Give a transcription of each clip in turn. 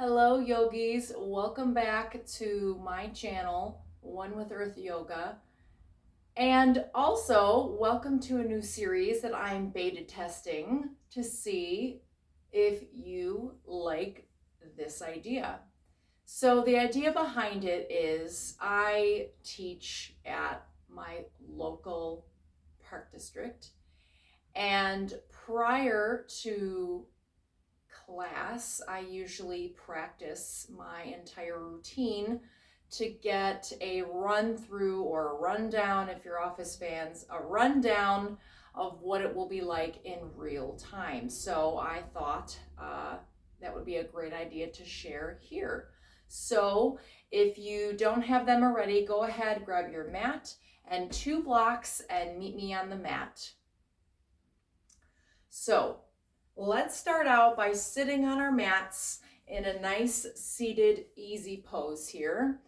Hello, yogis. Welcome back to my channel, One with Earth Yoga. And also, welcome to a new series that I'm beta testing to see if you like this idea. So, the idea behind it is I teach at my local park district, and prior to class, I usually practice my entire routine to get a run through or a rundown, if you're Office fans, a rundown of what it will be like in real time. So I thought that would be a great idea to share here. So if you don't have them already, go ahead, grab your mat and 2 blocks and meet me on the mat. So let's start out by sitting on our mats in a nice seated, easy pose here.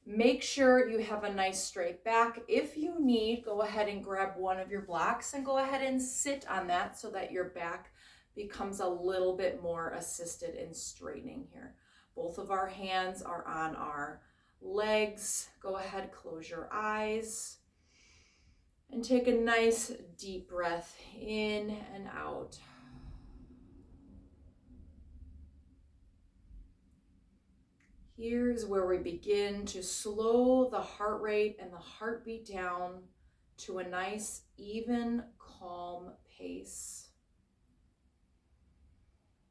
Make sure you have a nice straight back. If you need, go ahead and grab one of your blocks and go ahead and sit on that so that your back becomes a little bit more assisted in straightening here. Both of our hands are on our legs. Go ahead, close your eyes and take a nice deep breath in and out. Here's where we begin to slow the heart rate and the heartbeat down to a nice, even, calm pace.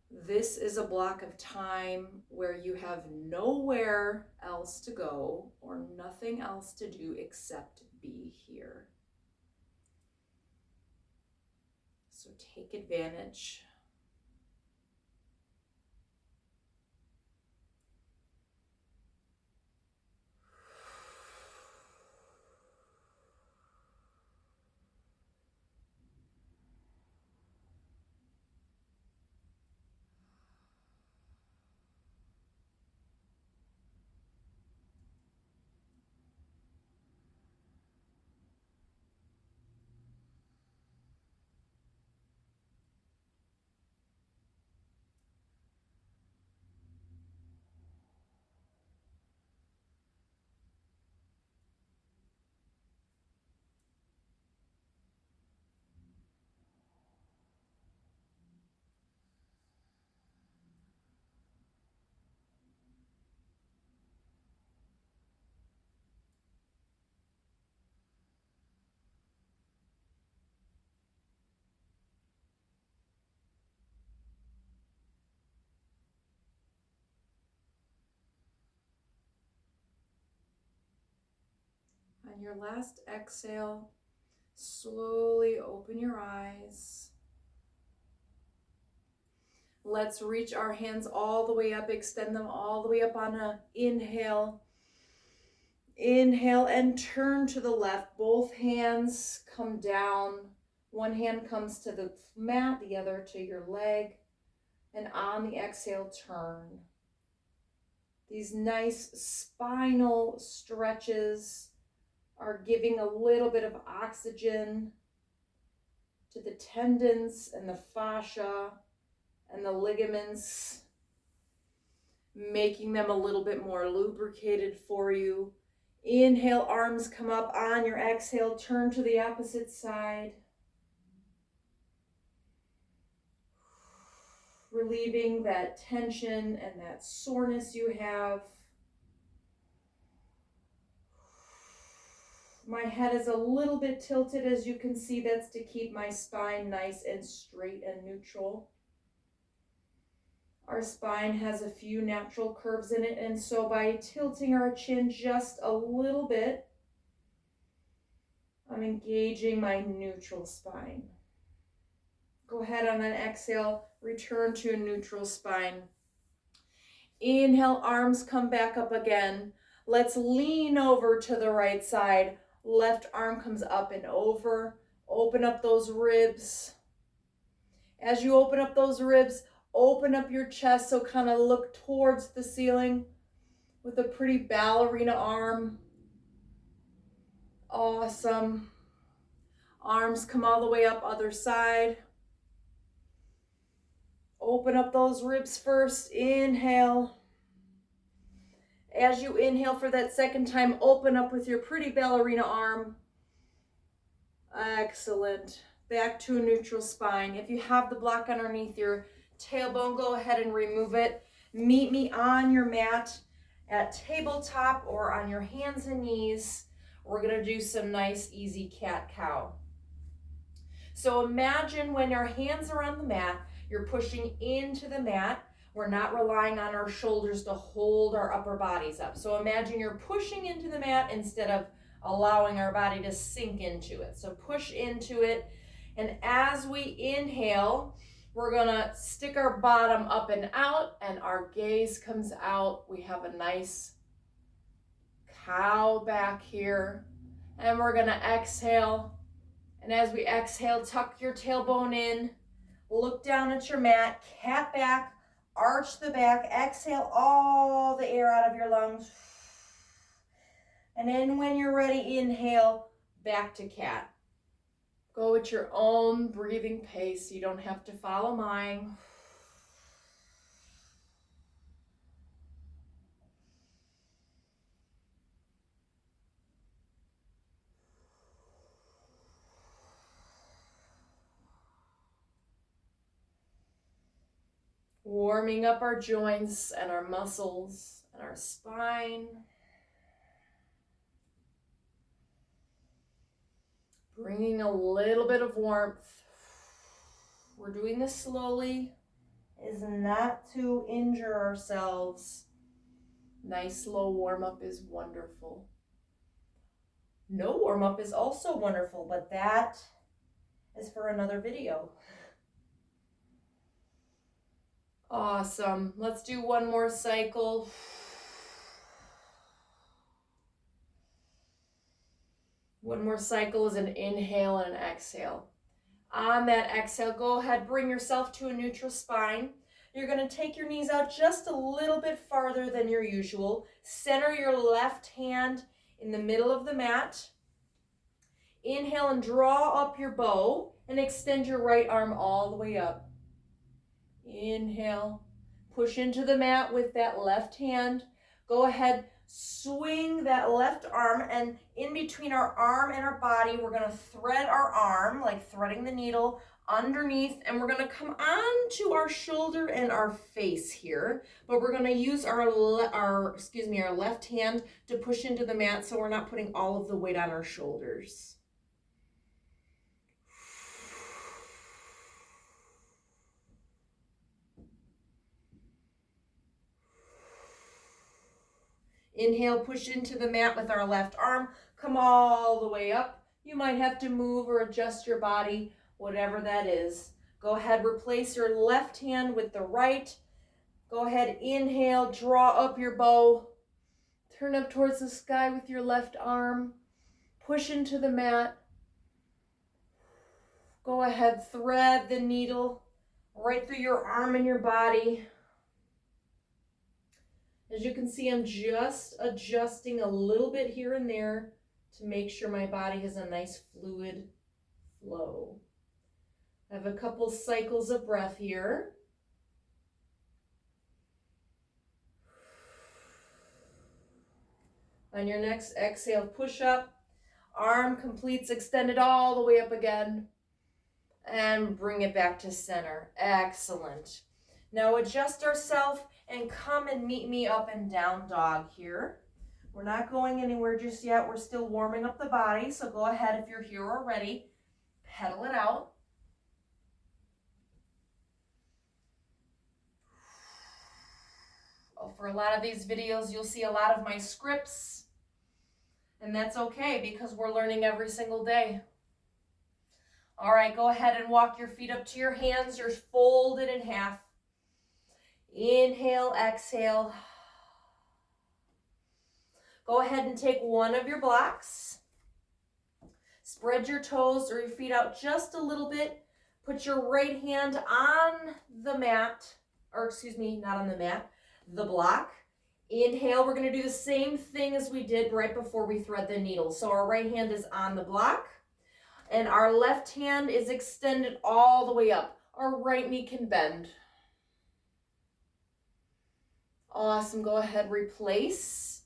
This is a block of time where you have nowhere else to go or nothing else to do except be here. So take advantage. On your last exhale, slowly open your eyes. Let's reach our hands all the way up, extend them all the way up on an inhale. Inhale and turn to the left. Both hands come down. One hand comes to the mat, the other to your leg. And on the exhale, turn. These nice spinal stretches are giving a little bit of oxygen to the tendons and the fascia and the ligaments, making them a little bit more lubricated for you. Inhale, arms come up. On your exhale, turn to the opposite side. Relieving that tension and that soreness you have. My head is a little bit tilted, as you can see. That's to keep my spine nice and straight and neutral. Our spine has a few natural curves in it, and so by tilting our chin just a little bit, I'm engaging my neutral spine. Go ahead on an exhale, return to a neutral spine. Inhale, arms come back up again. Let's lean over to the right side. Left arm comes up and over. Open up those ribs. As you open up those ribs, open up your chest, so kind of look towards the ceiling with a pretty ballerina arm. Awesome. Arms come all the way up, other side. Open up those ribs first. Inhale. As you inhale for that second time, open up with your pretty ballerina arm. Excellent. Back to a neutral spine. If you have the block underneath your tailbone, go ahead and remove it. Meet me on your mat at tabletop or on your hands and knees. We're going to do some nice, easy cat-cow. So imagine when our hands are on the mat, you're pushing into the mat. We're not relying on our shoulders to hold our upper bodies up. So imagine you're pushing into the mat instead of allowing our body to sink into it. So push into it. And as we inhale, we're gonna stick our bottom up and out, and our gaze comes out. We have a nice cow back here. And we're gonna exhale. And as we exhale, tuck your tailbone in, look down at your mat, cat back, arch the back, exhale all the air out of your lungs. And then when you're ready, inhale, back to cat. Go at your own breathing pace. You don't have to follow mine. Warming up our joints and our muscles and our spine. Bringing a little bit of warmth. We're doing this slowly. Is not to injure ourselves. Nice slow warm-up is wonderful. No warm-up is also wonderful, but that is for another video. Awesome. Let's do one more cycle. One more cycle is an inhale and an exhale. On that exhale, go ahead, bring yourself to a neutral spine. You're going to take your knees out just a little bit farther than your usual. Center your left hand in the middle of the mat. Inhale and draw up your bow and extend your right arm all the way up. Inhale, push into the mat with that left hand. Go ahead, swing that left arm, and in between our arm and our body, we're going to thread our arm, like threading the needle, underneath, and we're going to come onto our shoulder and our face here, but we're going to use our left hand to push into the mat so we're not putting all of the weight on our shoulders. Inhale, push into the mat with our left arm. Come all the way up. You might have to move or adjust your body, whatever that is. Go ahead, replace your left hand with the right. Go ahead, inhale, draw up your bow. Turn up towards the sky with your left arm. Push into the mat. Go ahead, thread the needle right through your arm and your body. As you can see, I'm just adjusting a little bit here and there to make sure my body has a nice fluid flow. I have a couple cycles of breath here. On your next exhale, push up. Arm completes extended all the way up again. And bring it back to center. Excellent. Now adjust ourselves and come and meet me up and down dog here. We're not going anywhere just yet. We're still warming up the body. So go ahead, if you're here already, pedal it out. Oh, for a lot of these videos, you'll see a lot of my scripts. And that's okay because we're learning every single day. All right, go ahead and walk your feet up to your hands. You're folded in half. Inhale, exhale. Go ahead and take one of your blocks. Spread your toes or your feet out just a little bit. Put your right hand on the mat, or excuse me, not on the mat, the block. Inhale, we're going to do the same thing as we did right before we thread the needle. So our right hand is on the block, and our left hand is extended all the way up. Our right knee can bend. Awesome. Go ahead, replace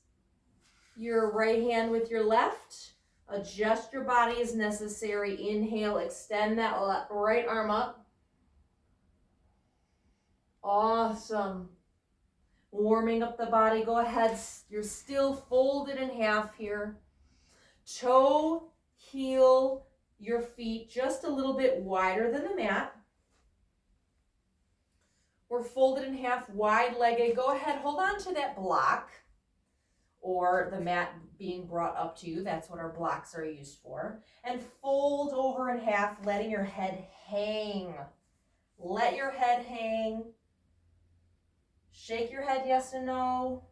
your right hand with your left. Adjust your body as necessary. Inhale, extend that right arm up. Awesome. Warming up the body. Go ahead. You're still folded in half here. Toe, heel, your feet just a little bit wider than the mat. We're folded in half, wide-legged. Go ahead, hold on to that block or the mat being brought up to you. That's what our blocks are used for. And fold over in half, letting your head hang. Let your head hang. Shake your head yes and no.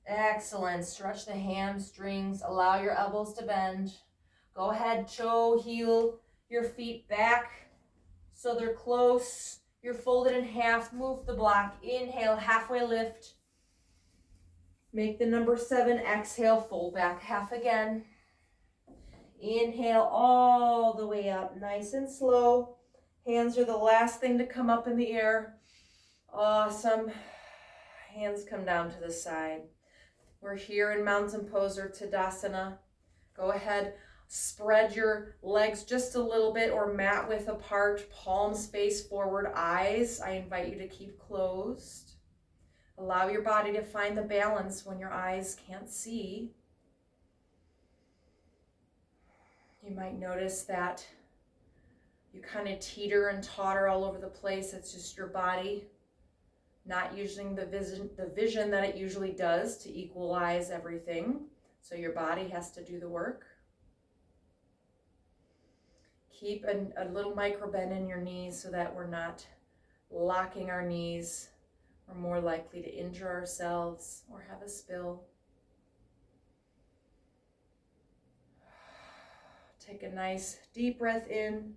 Excellent. Stretch the hamstrings. Allow your elbows to bend. Go ahead, toe, heel, your feet back so they're close. You're folded in half. Move the block. Inhale, halfway lift. Make the number 7. Exhale, fold back half again. Inhale all the way up, nice and slow. Hands are the last thing to come up in the air. Awesome. Hands come down to the side. We're here in mountain pose or Tadasana. Go ahead, spread your legs just a little bit or mat width apart, palms face forward, eyes I invite you to keep closed. Allow your body to find the balance when your eyes can't see. You might notice that you kind of teeter and totter all over the place. It's just your body not using the vision that it usually does to equalize everything. So your body has to do the work. Keep a little micro bend in your knees so that we're not locking our knees. We're more likely to injure ourselves or have a spill. Take a nice deep breath in.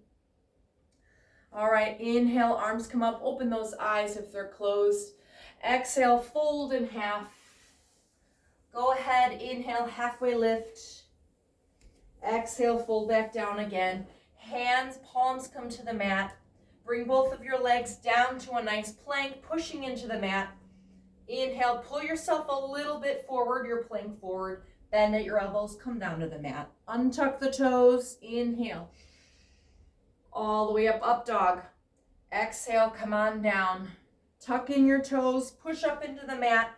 All right, inhale, arms come up, open those eyes if they're closed. Exhale, fold in half. Go ahead, inhale, halfway lift. Exhale, fold back down again. Hands, palms come to the mat. Bring both of your legs down to a nice plank, pushing into the mat. Inhale, pull yourself a little bit forward, you're playing forward. Bend at your elbows, come down to the mat. Untuck the toes, inhale. All the way up, up dog. Exhale, come on down. Tuck in your toes, push up into the mat,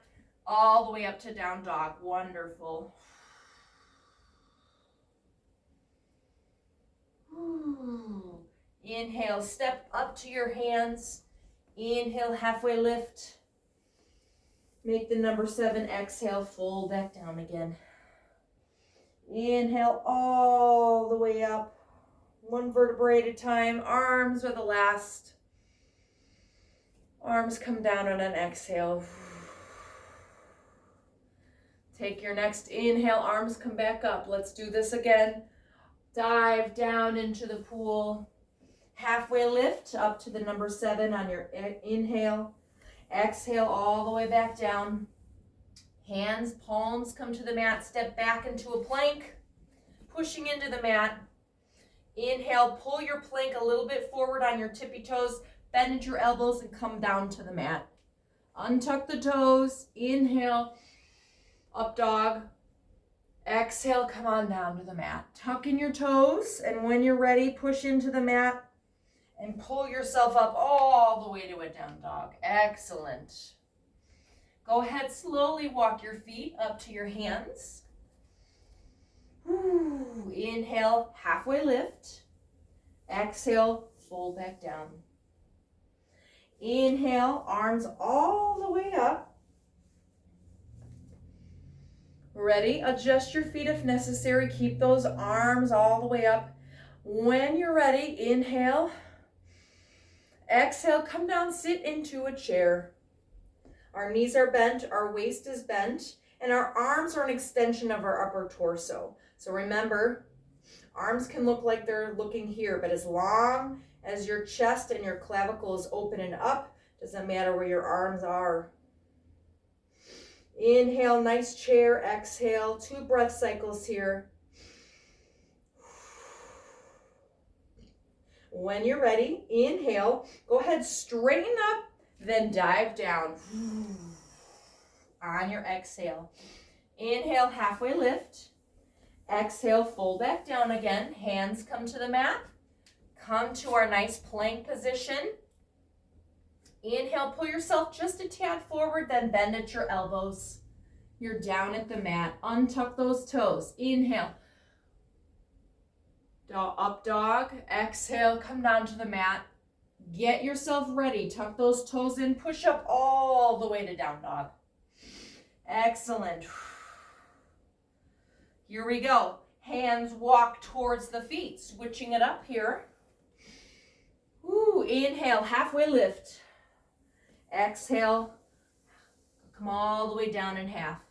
all the way up to down dog. Wonderful. Inhale, step up to your hands. Inhale, halfway lift. Make the number 7. Exhale, fold back down again. Inhale all the way up. One vertebrae at a time. Arms are the last. Arms come down on an exhale. Take your next inhale. Arms come back up. Let's do this again. Dive down into the pool. Halfway lift up to the number 7 on your inhale. Exhale all the way back down. Hands, palms come to the mat. Step back into a plank. Pushing into the mat. Inhale, pull your plank a little bit forward on your tippy toes. Bend at your elbows and come down to the mat. Untuck the toes. Inhale, up dog. Exhale, come on down to the mat. Tuck in your toes, and when you're ready, push into the mat and pull yourself up all the way to a down dog. Excellent. Go ahead, slowly walk your feet up to your hands. Inhale, halfway lift. Exhale, fold back down. Inhale, arms all the way up. Ready? Adjust your feet if necessary. Keep those arms all the way up. When you're ready, inhale. Exhale, come down, sit into a chair. Our knees are bent, our waist is bent, and our arms are an extension of our upper torso. So remember, arms can look like they're looking here, but as long as your chest and your clavicle is open and up, doesn't matter where your arms are. Inhale, nice chair. Exhale, 2 breath cycles here. When you're ready, inhale. Go ahead, straighten up Then dive down on your exhale. Inhale, halfway lift. Exhale, fold back down again. Hands come to the mat. Come to our nice plank position. Inhale, pull yourself just a tad forward, then bend at your elbows. You're down at the mat. Untuck those toes. Inhale. Up dog. Exhale, come down to the mat. Get yourself ready. Tuck those toes in. Push up all the way to down dog. Excellent. Here we go. Hands walk towards the feet. Switching it up here. Woo. Inhale, halfway lift. Exhale, come all the way down in half.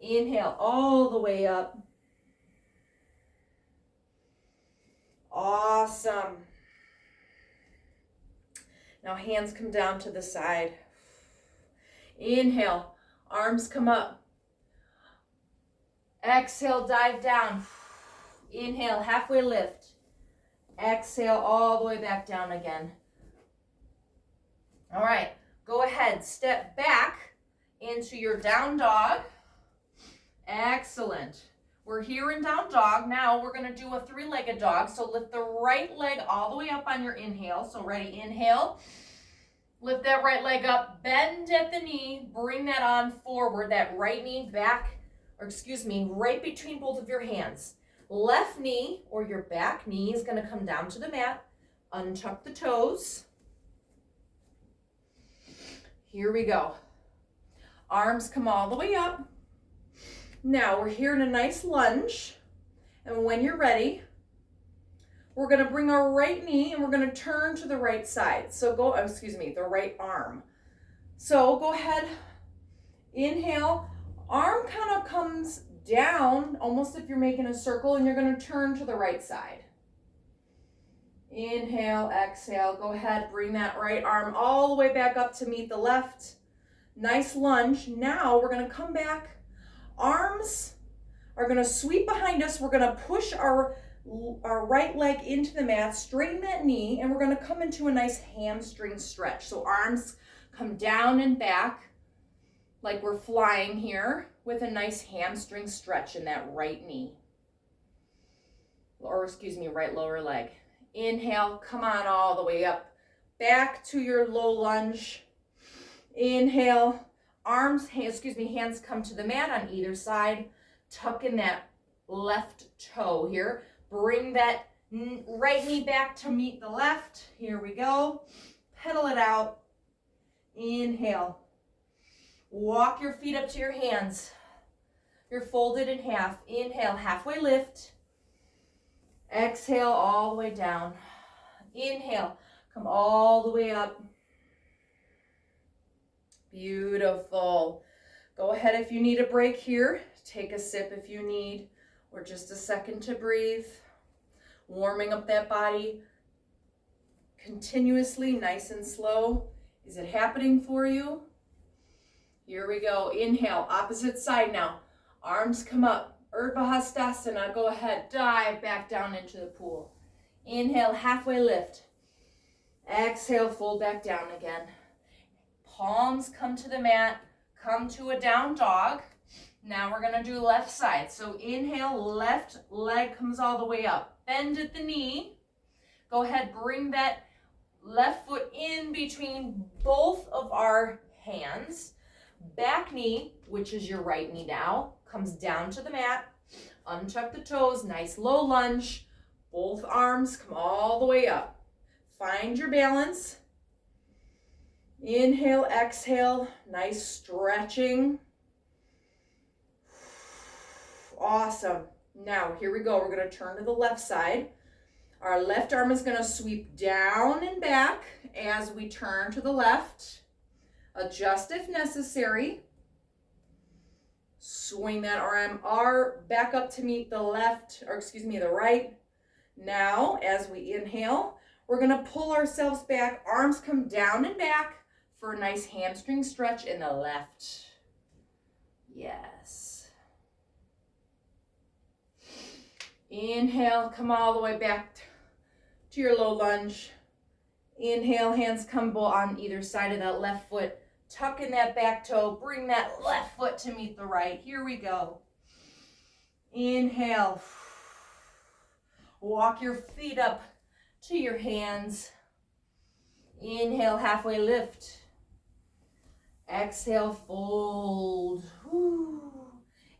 Inhale, all the way up. Awesome. Now hands come down to the side. Inhale, arms come up. Exhale, dive down. Inhale, halfway lift. Exhale, all the way back down again. All right. Go ahead, step back into your down dog. Excellent. We're here in down dog. Now we're going to do a three-legged dog. So lift the right leg all the way up on your inhale. So ready, inhale. Lift that right leg up, bend at the knee, bring that on forward, that right knee back, right between both of your hands. Left knee or your back knee is going to come down to the mat. Untuck the toes. Here we go. Arms come all the way up. Now we're here in a nice lunge. And when you're ready, we're going to bring our right knee and we're going to turn to the right side. So the right arm. So go ahead, inhale. Arm kind of comes down, almost if you're making a circle, and you're going to turn to the right side. Inhale, exhale. Go ahead, bring that right arm all the way back up to meet the left. Nice lunge. Now we're going to come back. Arms are going to sweep behind us. We're going to push our right leg into the mat, straighten that knee, and we're going to come into a nice hamstring stretch. So arms come down and back like we're flying here with a nice hamstring stretch in that right knee. Right lower leg. Inhale, come on all the way up. Back to your low lunge. Inhale, hands come to the mat on either side. Tuck in that left toe here. Bring that right knee back to meet the left. Here we go. Pedal it out. Inhale. Walk your feet up to your hands. You're folded in half. Inhale, halfway lift. Exhale all the way down. Inhale, come all the way up. Beautiful. Go ahead if you need a break here. Take a sip if you need, or just a second to breathe. Warming up that body continuously, nice and slow. Is it happening for you? Here we go. Inhale, opposite side now. Arms come up. Urdhva Hastasana. Go ahead, dive back down into the pool. Inhale, halfway lift. Exhale, fold back down again. Palms come to the mat. Come to a down dog. Now we're going to do left side. So inhale, left leg comes all the way up. Bend at the knee. Go ahead, bring that left foot in between both of our hands. Back knee, which is your right knee now, comes down to the mat. Untuck the toes, nice low lunge. Both arms come all the way up. Find your balance. Inhale, exhale, nice stretching. Awesome. Now, here we go. We're going to turn to the left side. Our left arm is going to sweep down and back as we turn to the left. Adjust if necessary. Swing that arm back up to meet the the right. Now, as we inhale, we're going to pull ourselves back. Arms come down and back for a nice hamstring stretch in the left. Yes. Inhale, come all the way back to your low lunge. Inhale, hands come on either side of that left foot. Tuck in that back toe. Bring that left foot to meet the right. Here we go. Inhale. Walk your feet up to your hands. Inhale, halfway lift. Exhale, fold. Woo.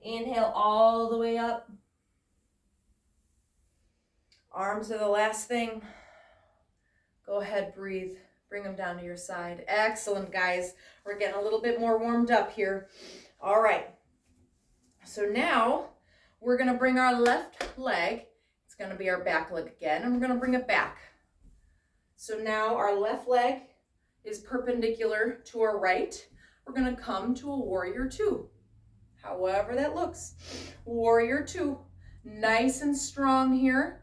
Inhale all the way up. Arms are the last thing. Go ahead, breathe. Bring them down to your side. Excellent, guys. We're getting a little bit more warmed up here. All right. So now we're going to bring our left leg. It's going to be our back leg again, and we're going to bring it back. So now our left leg is perpendicular to our right. We're going to come to a warrior two. However that looks. Warrior two. Nice and strong here.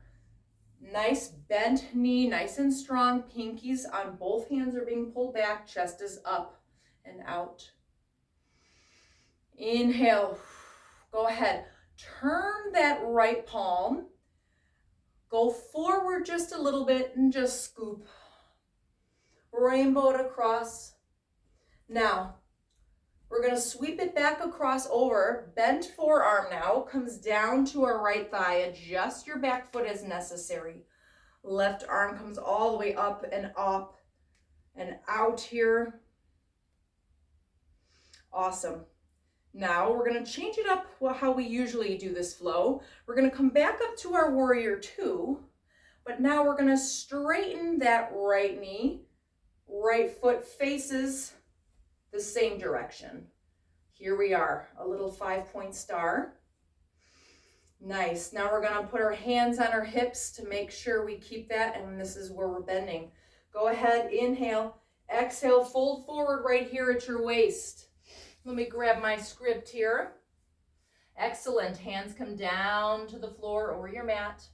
Nice bent knee, nice and strong. Pinkies on both hands are being pulled back. Chest is up and out. Inhale. Go ahead. Turn that right palm. Go forward just a little bit and just scoop. Rainbow it across. Now, we're going to sweep it back across over. Bent forearm now comes down to our right thigh. Adjust your back foot as necessary. Left arm comes all the way up and out here. Awesome. Now we're going to change it up how we usually do this flow. We're going to come back up to our warrior two, but now we're going to straighten that right knee. Right foot faces the same direction. Here we are, a little 5-point star. Nice. Now we're going to put our hands on our hips to make sure we keep that, and this is where we're bending. Go ahead, inhale, exhale, fold forward right here at your waist. Let me grab my script here. Excellent. Hands come down to the floor or your mat.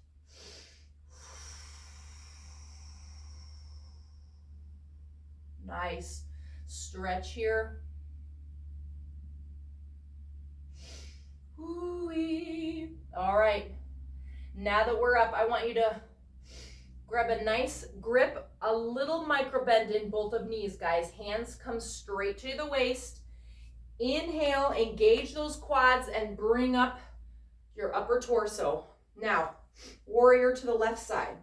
Nice. Stretch here. Ooh-wee. All right. Now that we're up, I want you to grab a nice grip, a little micro bend in both of knees, guys. Hands come straight to the waist. Inhale, engage those quads and bring up your upper torso. Now, warrior to the left side.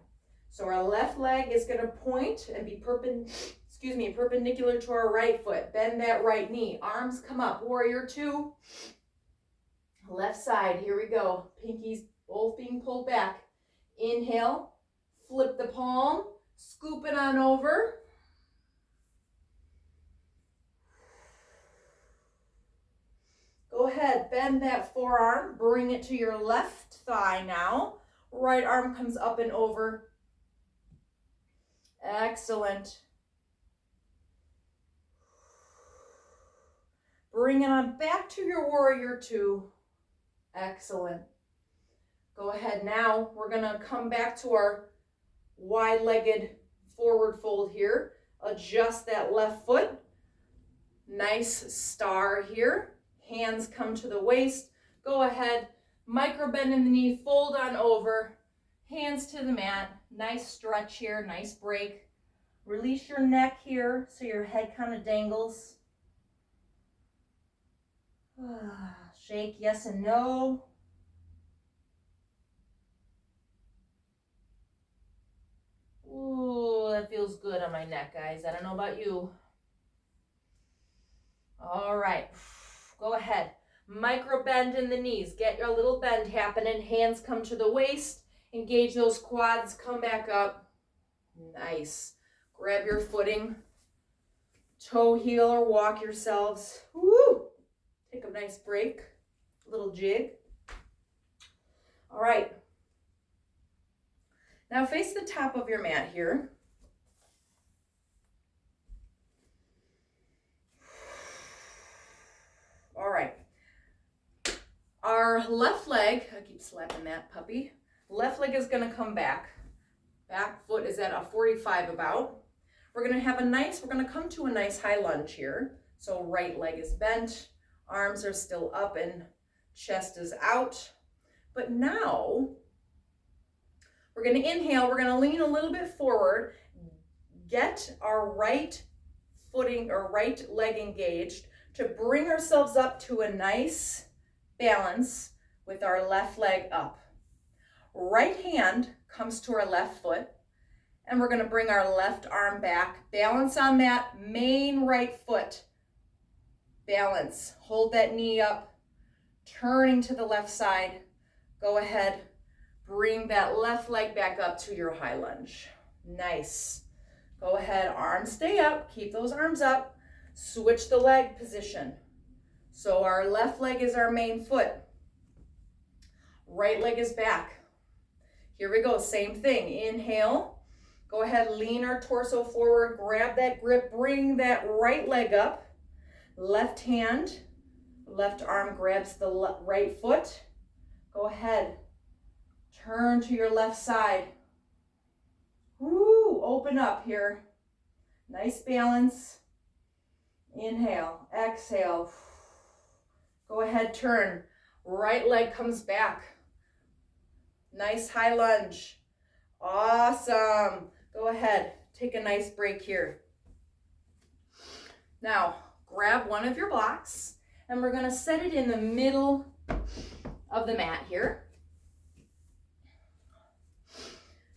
So our left leg is going to point and be perpendicular to our right foot. Bend that right knee. Arms come up. Warrior two. Left side. Here we go. Pinkies both being pulled back. Inhale. Flip the palm. Scoop it on over. Go ahead. Bend that forearm. Bring it to your left thigh now. Right arm comes up and over. Excellent. Bring it on back to your warrior two. Excellent. Go ahead now. We're going to come back to our wide-legged forward fold here. Adjust that left foot. Nice star here. Hands come to the waist. Go ahead. Micro bend in the knee. Fold on over. Hands to the mat. Nice stretch here. Nice break. Release your neck here so your head kind of dangles. Shake yes and no. Ooh, that feels good on my neck, guys. I don't know about you. All right, go ahead. Micro bend in the knees. Get your little bend happening. Hands come to the waist. Engage those quads. Come back up. Nice. Grab your footing. Toe heel or walk yourselves. Woo! Take a nice break, a little jig. All right. Now face the top of your mat here. All right. Our left leg, I keep slapping that puppy. Left leg is going to come back. Back foot is at a 45 about. We're going to come to a nice high lunge here. So right leg is bent. Arms are still up and chest is out. But now we're going to inhale. We're going to lean a little bit forward. get our right footing or right leg engaged to bring ourselves up to a nice balance with our left leg up. Right hand comes to our left foot, and we're going to bring our left arm back. Balance on that main right foot. Balance. Hold that knee up, turning to the left side. Go ahead. Bring that left leg back up to your high lunge. Nice. Go ahead, arms stay up. Keep those arms up. Switch the leg position. So our left leg is our main foot. Right leg is back. Here we go, same thing. Inhale. Go ahead, lean our torso forward. Grab that grip. Bring that right leg up. Left hand, left arm grabs the right foot. Go ahead. Turn to your left side. Woo, open up here. Nice balance. Inhale, exhale. Go ahead, turn. Right leg comes back. Nice high lunge. Awesome. Go ahead, take a nice break here. Now, grab one of your blocks, and we're going to set it in the middle of the mat here.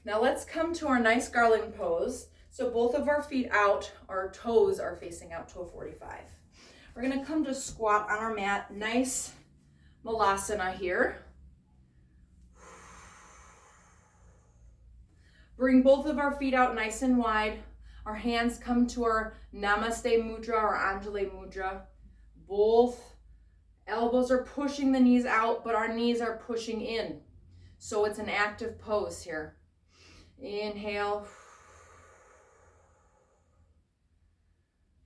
Now let's come to our nice garland pose. So both of our feet out, our toes are facing out to a 45. We're going to come to squat on our mat. Nice malasana here. Bring both of our feet out nice and wide. Our hands come to our Namaste Mudra or Anjali Mudra. Both elbows are pushing the knees out, but our knees are pushing in. So it's an active pose here. Inhale.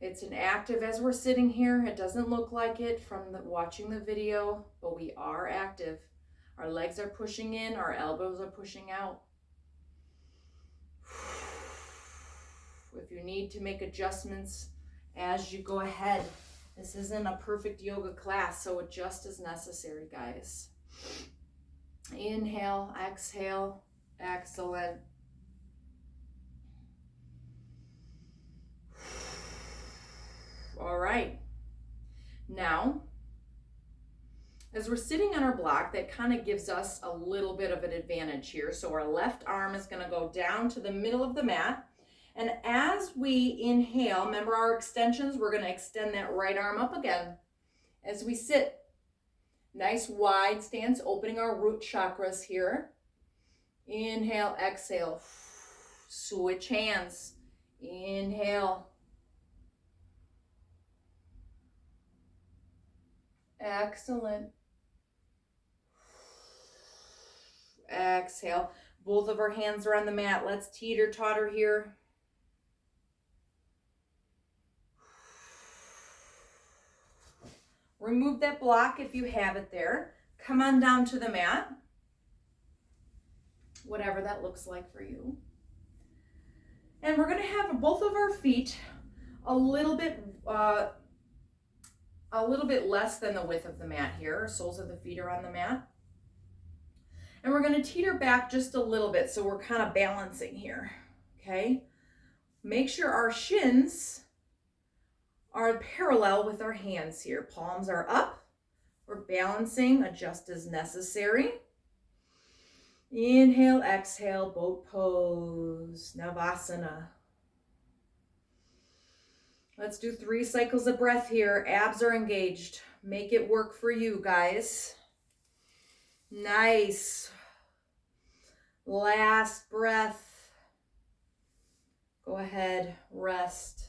It's an active as we're sitting here. It doesn't look like it from watching the video, but we are active. Our legs are pushing in, our elbows are pushing out. If you need to make adjustments as you go ahead, this isn't a perfect yoga class, so adjust as necessary, guys. Inhale, exhale, excellent. All right. Now, as we're sitting on our block, that kind of gives us a little bit of an advantage here. So our left arm is going to go down to the middle of the mat. And as we inhale, remember our extensions, we're going to extend that right arm up again. As we sit, nice wide stance, opening our root chakras here. Inhale, exhale. Switch hands. Inhale. Excellent. Exhale. Both of our hands are on the mat. Let's teeter-totter here. Remove that block if you have it there. Come on down to the mat. Whatever that looks like for you. And we're going to have both of our feet a little bit less than the width of the mat here. Soles of the feet are on the mat. And we're going to teeter back just a little bit, so we're kind of balancing here, okay? Make sure our shins are parallel with our hands here. Palms are up. We're balancing, adjust as necessary. Inhale, exhale, boat pose, Navasana. Let's do 3 cycles of breath here. Abs are engaged. Make it work for you, guys. Nice. Last breath. Go ahead, rest.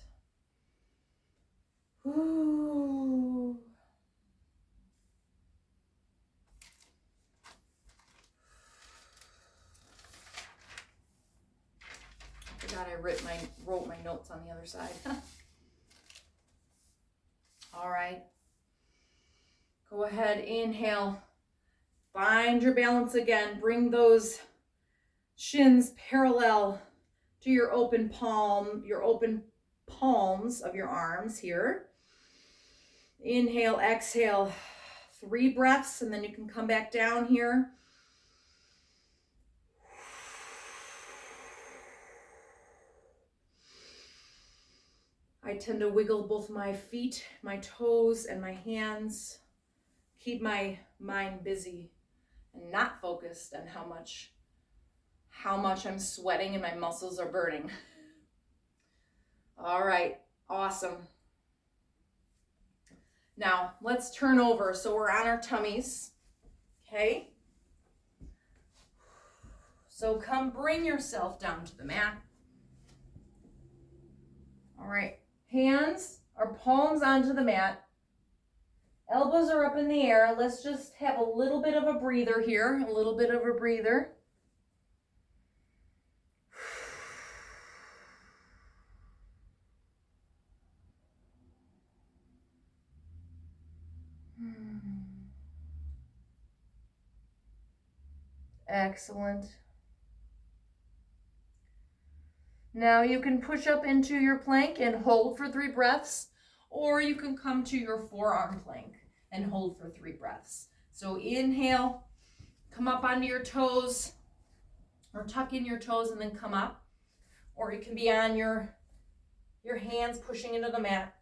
Ooh. I forgot I wrote my notes on the other side. All right. Go ahead, inhale. Find your balance again. Bring those shins parallel to your open palms of your arms here. Inhale, exhale. 3 breaths, and then you can come back down here. I tend to wiggle both my feet, my toes, and my hands. Keep my mind busy and not focused on how much I'm sweating and my muscles are burning. All right, awesome. Now let's turn over. So we're on our tummies, okay? So come bring yourself down to the mat. All right, hands or palms onto the mat. Elbows are up in the air. Let's just have a little bit of a breather here, a little bit of a breather. Excellent. Now you can push up into your plank and hold for 3 breaths, or you can come to your forearm plank and hold for 3 breaths. So inhale, come up onto your toes, or tuck in your toes and then come up, or you can be on your hands pushing into the mat.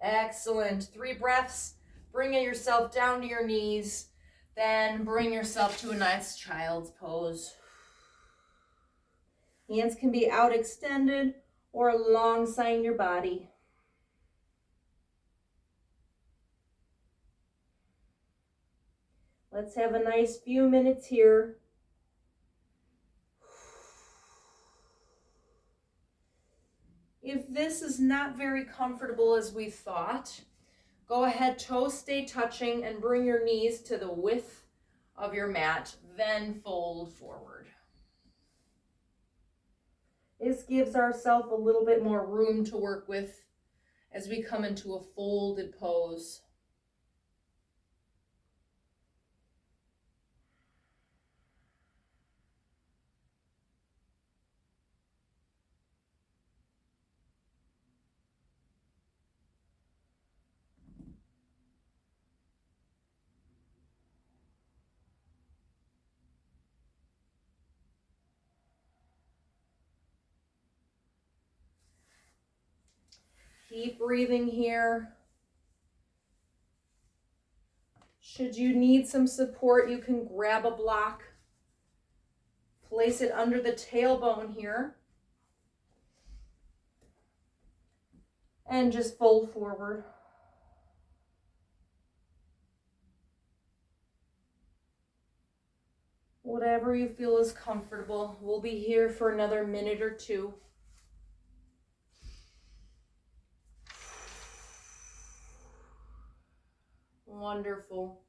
Excellent. 3 breaths, bringing yourself down to your knees. Then bring yourself to a nice child's pose. Hands can be out extended or alongside your body. Let's have a nice few minutes here. If this is not very comfortable as we thought, go ahead, toes stay touching, and bring your knees to the width of your mat, then fold forward. This gives ourselves a little bit more room to work with as we come into a folded pose. Keep breathing here. Should you need some support, you can grab a block, place it under the tailbone here, and just fold forward. Whatever you feel is comfortable. We'll be here for another minute or 2. Wonderful.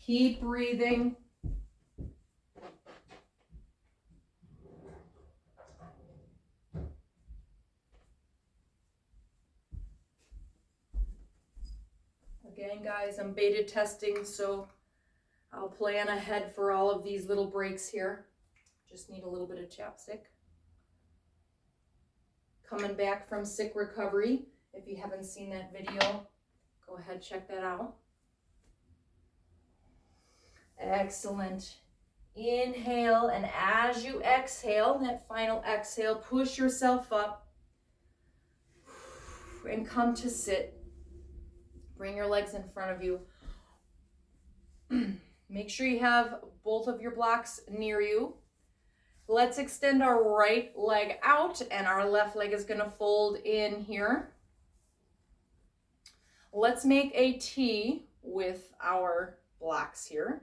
Keep breathing. Again, guys, I'm beta testing, so I'll plan ahead for all of these little breaks here. Just need a little bit of chapstick. Coming back from sick recovery. If you haven't seen that video, go ahead, check that out. Excellent. Inhale, and as you exhale, that final exhale, push yourself up and come to sit. Bring your legs in front of you. Make sure you have both of your blocks near you. Let's extend our right leg out, and our left leg is going to fold in here. Let's make a T with our blocks here,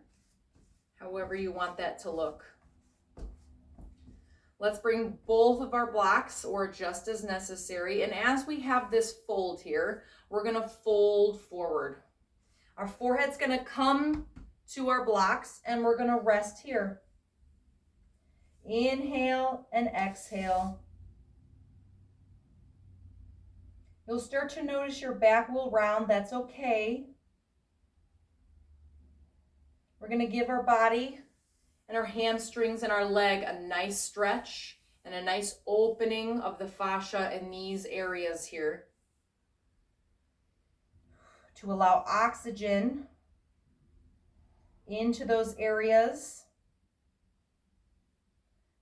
however you want that to look. Let's bring both of our blocks, or just as necessary, and as we have this fold here, we're going to fold forward. Our forehead's going to come to our blocks, and we're going to rest here. Inhale and exhale. You'll start to notice your back will round. That's okay. We're going to give our body and our hamstrings and our leg a nice stretch and a nice opening of the fascia in these areas here to allow oxygen into those areas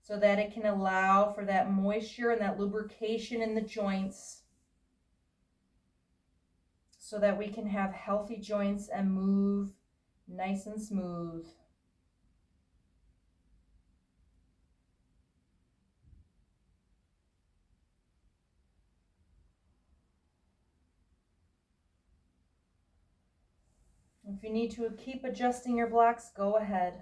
so that it can allow for that moisture and that lubrication in the joints so that we can have healthy joints and move nice and smooth. If you need to keep adjusting your blocks, go ahead.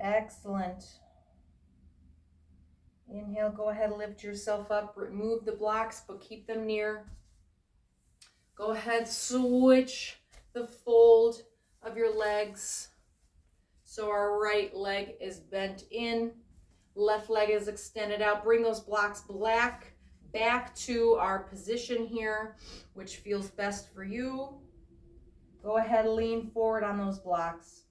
Excellent. Inhale, go ahead, lift yourself up, remove the blocks, but keep them near. Go ahead, switch the fold of your legs. So our right leg is bent in, left leg is extended out. Bring those blocks back to our position here, which feels best for you. Go ahead, lean forward on those blocks.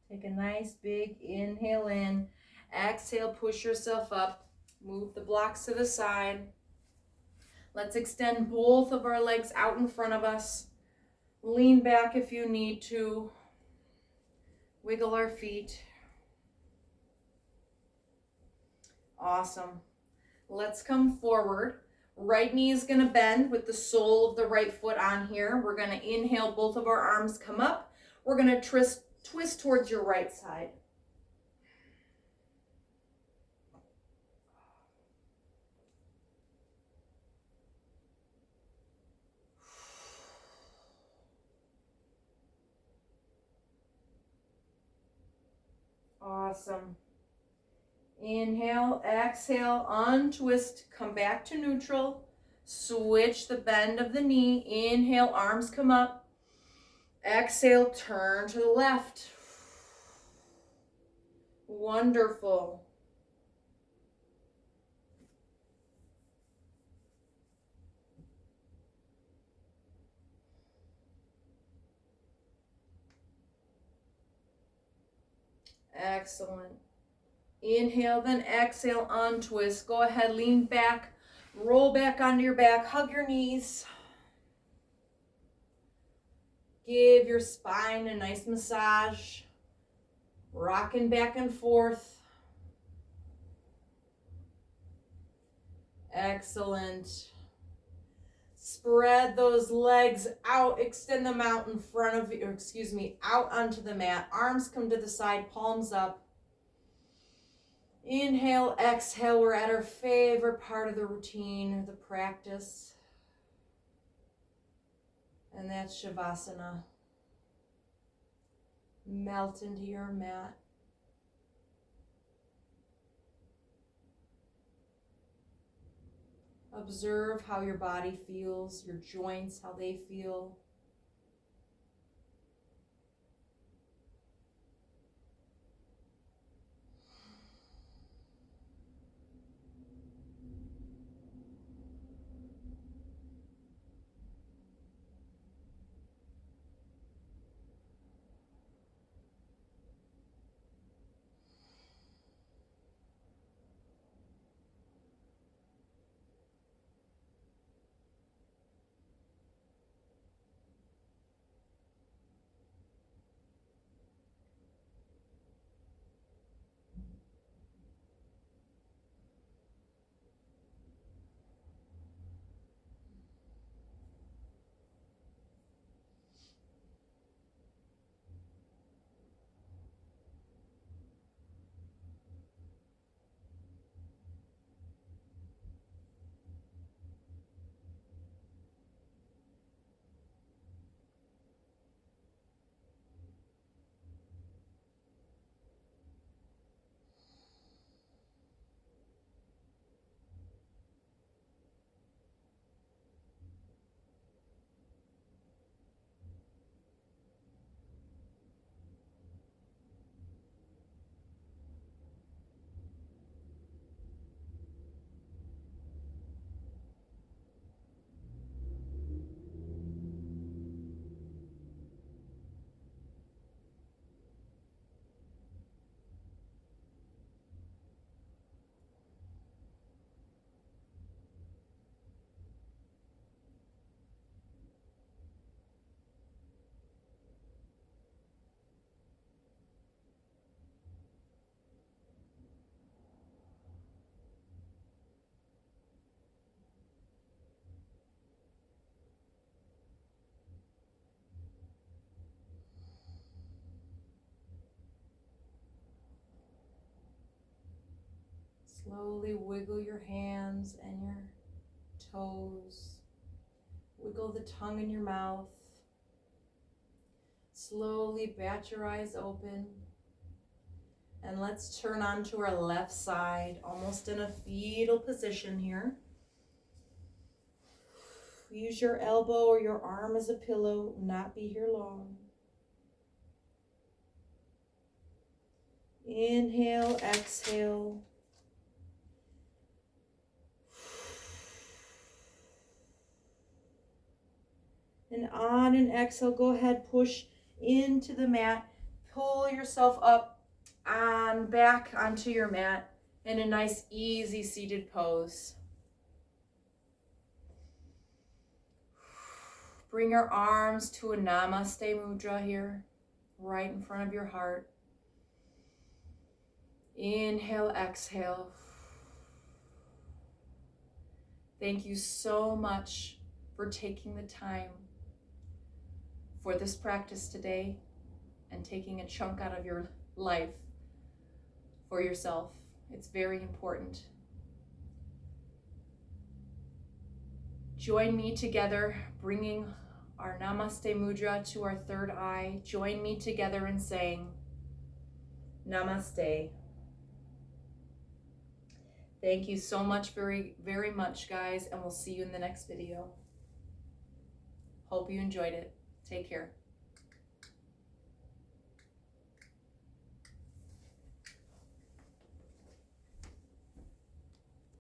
Take a nice big inhale in. Exhale, push yourself up. Move the blocks to the side. Let's extend both of our legs out in front of us. Lean back if you need to. Wiggle our feet. Awesome. Let's come forward. Right knee is going to bend with the sole of the right foot on here. We're going to inhale, both of our arms come up. We're going to twist towards your right side. Awesome. Inhale, exhale, untwist, come back to neutral. Switch the bend of the knee. Inhale, arms come up. Exhale, turn to the left. Wonderful. Excellent. Inhale, then exhale, untwist. Go ahead, lean back, roll back onto your back, hug your knees. Give your spine a nice massage. Rocking back and forth. Excellent. Spread those legs out, extend them out in front of you, out onto the mat. Arms come to the side, palms up. Inhale, exhale. We're at our favorite part of the routine, the practice. And that's Shavasana. Melt into your mat. Observe how your body feels, your joints, how they feel. Slowly wiggle your hands and your toes. Wiggle the tongue in your mouth. Slowly bat your eyes open. And let's turn onto our left side, almost in a fetal position here. Use your elbow or your arm as a pillow, not be here long. Inhale, exhale. And on an exhale, go ahead, push into the mat. Pull yourself up and back onto your mat in a nice, easy seated pose. Bring your arms to a namaste mudra here, right in front of your heart. Inhale, exhale. Thank you so much for taking the time for this practice today and taking a chunk out of your life for yourself. It's very important. Join me together, bringing our Namaste Mudra to our third eye. Join me together in saying, Namaste. Thank you so much, very, very much, guys, and we'll see you in the next video. Hope you enjoyed it. Take care.